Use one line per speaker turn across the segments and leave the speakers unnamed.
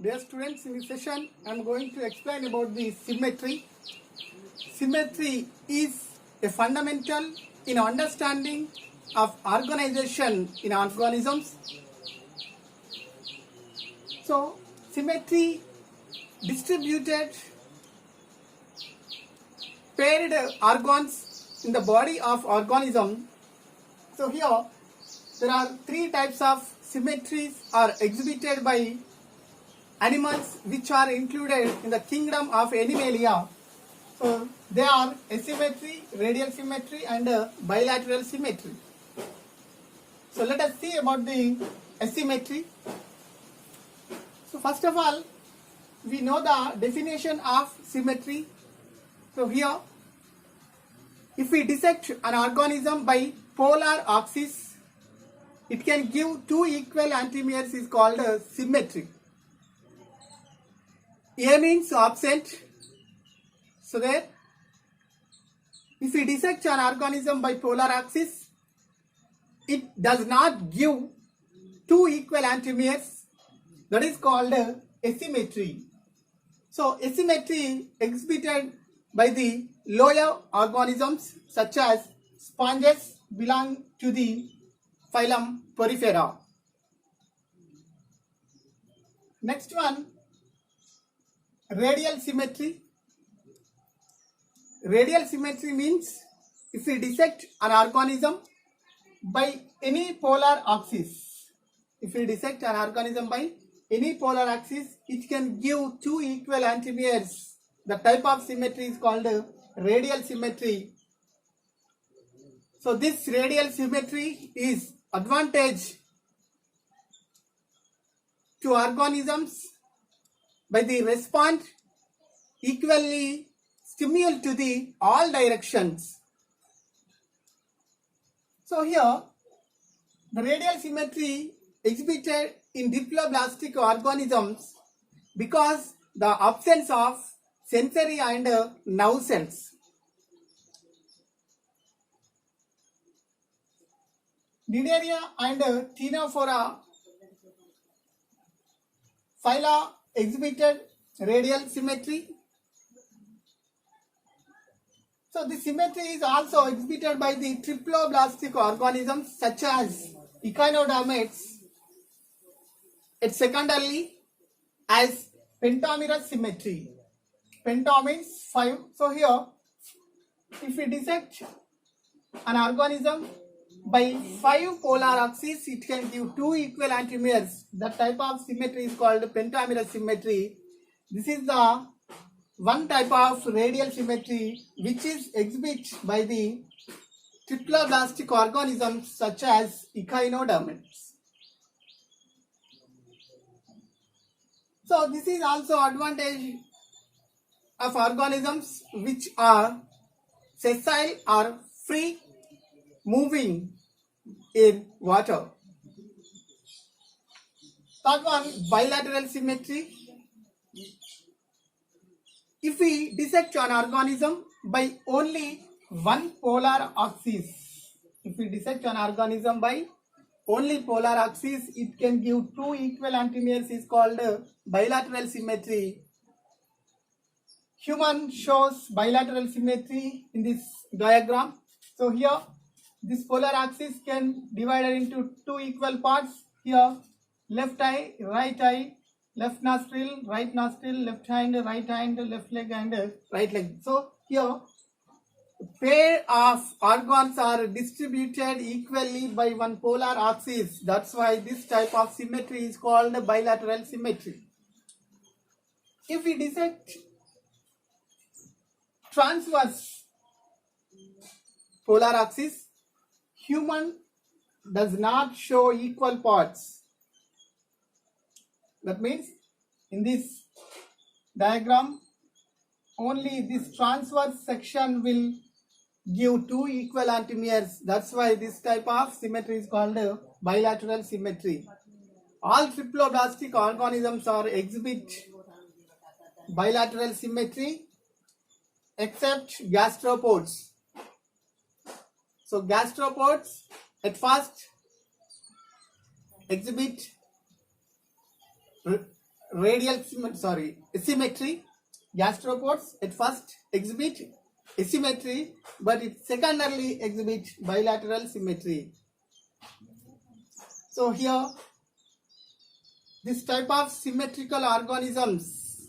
Dear students, in this session I am going to explain about the symmetry. Symmetry is a fundamental in understanding of organization in organisms. So, symmetry distributed paired organs in the body of organism. So here there are three types of symmetries are exhibited by animals which are included in the kingdom of Animalia. So they are asymmetry, radial symmetry and bilateral symmetry. So let us see about the asymmetry. So first of all, we know the definition of symmetry. So here, if we dissect an organism by polar axis, it can give two equal antimeres is called symmetry. A means absent. So there, if we dissect an organism by polar axis, it does not give two equal antimeres. That is called asymmetry. So asymmetry exhibited by the lower organisms such as sponges belong to the phylum Porifera. Next one, radial symmetry. Radial symmetry means if we dissect an organism by any polar axis, if we dissect an organism by any polar axis, it can give two equal antimeres. The type of symmetry is called radial symmetry. So this radial symmetry is advantage to organisms by the respond equally stimuli to the all directions. So here the radial symmetry exhibited in diploblastic organisms because the absence of sensory and nerve cells. Cnidaria and Ctenophora phyla exhibited radial symmetry. So the symmetry is also exhibited by the triploblastic organisms such as echinodermates. It's secondarily as pentamerous symmetry. Penta means 5. So here, if we dissect an organism by 5 polar axes, it can give two equal antimeres. The type of symmetry is called pentamerous symmetry. This is the one type of radial symmetry which is exhibited by the triploblastic organisms such as echinodermates. So this is also advantage of organisms which are sessile or free moving in water. Third one, bilateral symmetry. If we dissect an organism by only one polar axis, if we dissect an organism by only polar axis, it can give two equal antimeres is called bilateral symmetry. Human shows bilateral symmetry in this diagram. So here, this polar axis can divide into two equal parts. Here, left eye, left nostril, left hand, left leg and right leg. So here, pair of organs are distributed equally by one polar axis. That's why this type of symmetry is called bilateral symmetry. If we dissect transverse polar axis, human does not show equal parts. That means in this diagram, only this transverse section will give two equal antimeres. That's why this type of symmetry is called bilateral symmetry. All triploblastic organisms are exhibit bilateral symmetry except gastropods. So gastropods at first exhibit symmetry. Gastropods at first exhibit asymmetry, but it secondarily exhibit bilateral symmetry. So here, this type of symmetrical organisms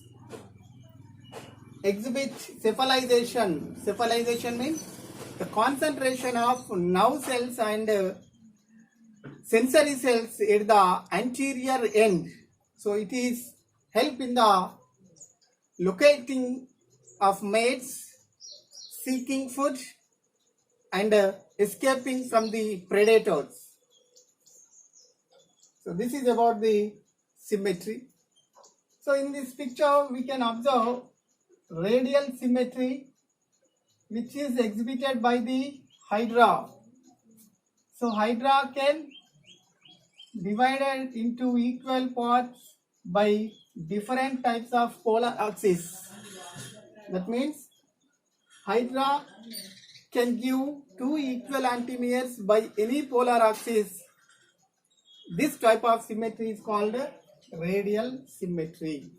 exhibit cephalization. Cephalization means the concentration of nerve cells and sensory cells at the anterior end. So it is help in the locating of mates, seeking food and escaping from the predators. So this is about the symmetry. So in this picture we can observe radial symmetry which is exhibited by the hydra. So hydra can divided into equal parts by different types of polar axes. That means hydra can give two equal antimeres by any polar axis. This type of symmetry is called radial symmetry.